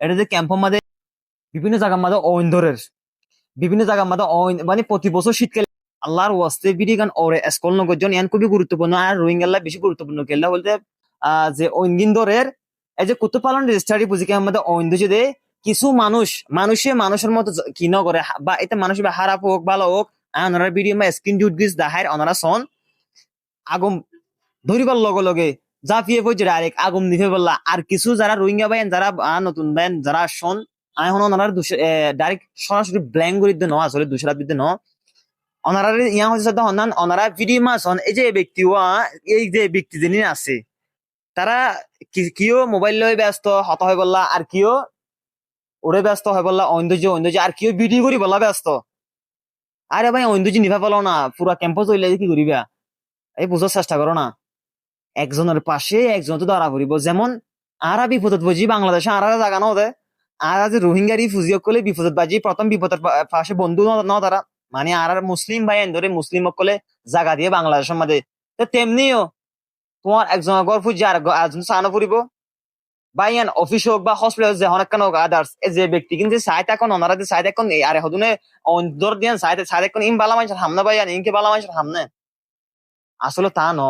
এটা যে ক্যাম্পের মাঝে বিভিন্ন জায়গার মাঝে ঐন্দরের বিভিন্ন জায়গার মাঝে মানে প্রতি বছর শীতকালে আল্লাহর ওয়াস্তে বিডি গান ওরে স্কুল নগরজন ইয়ান খুবই গুরুত্বপূর্ণ আর রোহিঙ্গাল্লা বেশি গুরুত্বপূর্ণ কেল্লা বলতে যে ঐন্দিন্দরের এই যে কুতুব পালন রেজিস্ট্রারি বুঝিকে আমাদের ঐন্দ যদি কিছু মানুষের মতো কি ন করে বা এটা মানুষ বা খারাপ হোক ভালো হোক ওনারা ভিডিও বা স্ক্রিন জুট গিস দেখায় ওনারা সন আগুন ধরিবার লগে লগে জাফিয়ে পড়ছে ডাইরেক্ট আগুন দিতে বললা আর কিছু যারা রোহিঙ্গা বাইন যারা নতুন বাইন যারা শোন এখন ওনার ডাইরেক্ট সরাসরি ব্ল্যাঙ্ক করে দিতে ন আসলে দুশরা দিতে ন ওনারা ইয়া হচ্ছে হনান ওনারা ভিডিও মাস হন এই যে ব্যক্তি এই যে ব্যক্তি যিনি আছে তারা কিও মোবাইল লয়ে ব্যস্ত হত হয়ে বললা আর কিও ওরে ব্যস্ত হয়ে বললা ঐন্দর্য আর কিও ভিডিও করি বললা ব্যস্ত আরে ভাই ঐন্দর্য নিভা পেলো না পুরা ক্যাম্পাস হইলে কি করিবা এই বুঝার চেষ্টা করো না একজনের পাশে একজন তো ধরা পড়িব যেমন আরা বিপদত বুঝি বাংলাদেশে আরা জাগা ন দে আর যে রোহিঙ্গারি ফুজিও করলে বিপদত বাজি প্রথম বিপদের পাশে বন্ধু ন তারা মানে আর মুসলিম ভাই ধরে মুসলিম সকলে জাগা দিয়ে বাংলাদেশের মধ্যে তো তেমনিও তোমার একজন গড় ফুজি আর একজন সানো ফুরিব বাইয়ান অফিস হোক বা হসপিটাল যে অনেক কেন আদার্স যে ব্যক্তি কিন্তু সাইড এখন ওনারা যে সাইড এখন আরে হদুনে অন্তর দিয়ান সাইড এখন ইম বালা মানুষের হামনা বাইয়ান ইনকে বালা মানুষের হামনে আসলে তা ন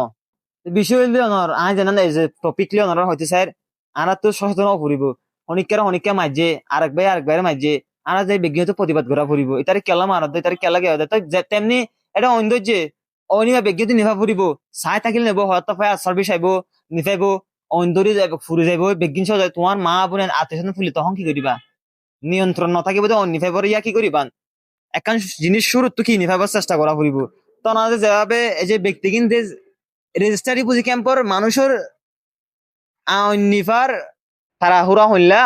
বিষয় হইলে অনর আই জানেন এই যে টপিক লিয়ে অনর হইতে স্যার আরা তো সচেতন ফুরিব অনিকা মাঝে আরেক ভাইয়ের মাঝে আরা যে বিজ্ঞান প্রতিবাদ করা ফুরিব এটারে কেলা মারদ এটারে কেলা গে তো তেমনি এটা ঐন্দর্যে অনিবা বিজ্ঞান নিভা ফুরিব চাই থাকিলে নেব হয়তো ফায়ার সার্ভিস আইব নিফাইব ঐন্দরি যাইব ফুরি যাইব বিজ্ঞান সহ তোমার মা বোনের আত্মীয় ফুলি তখন কি করিবা নিয়ন্ত্রণ নথাকিব তো নিফাইবর ইয়া কি করিবা একখান জিনিস শুরু তো কি নিফাইবার চেষ্টা করা ফুরিব তো না যেভাবে এই যে ব্যক্তি কিন্তু রেজিস্ট্রারি পুঁজি ক্যাম্পর মানুষের নিফার তাড়াহুড়া হইলা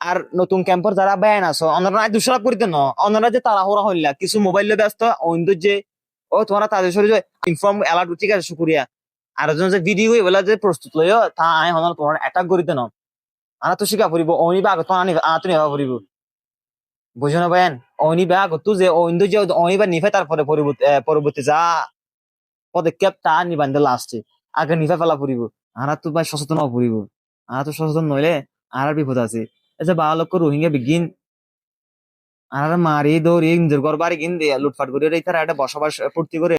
আর নতুন ক্যাম্পর যারা বেয়ান আছো অন্যরা দুসরা করিতে ন অন্যরা যে তাড়াহুড়া হইলা কিছু মোবাইল ব্যস্ত অন্য যে ও তোমরা তাদের শরীরে ইনফর্ম অ্যালার্ট ঠিক আছে শুকুরিয়া আর একজন যে ভিডিও বলা যে প্রস্তুত লইও তা আই হন তোমার অ্যাটাক করিতে ন আনা তো শিখা ফুরিব অনি বা আগত আনি নেওয়া ফুরিব বুঝো না বেয়ান অনি বা আগত যে অন্য যে অনি বা নিফে তারপরে পরবর্তী যা পদক্ষেপ তা নিবান্ধে লাস্টে আগে নিফা ফেলা ফুরিব আরা তো ভাই সচেতন হওয়া ফুরিব আরা তো সচেতন নইলে আর বিপদ আছে এই যে 12 লক্ষ রোহিঙ্গা বিগিন আর মারি দৌড়ি নিজের ঘর বাড়ি কিন দিয়ে লুটপাট করে তারা একটা বসবাস পূর্তি করে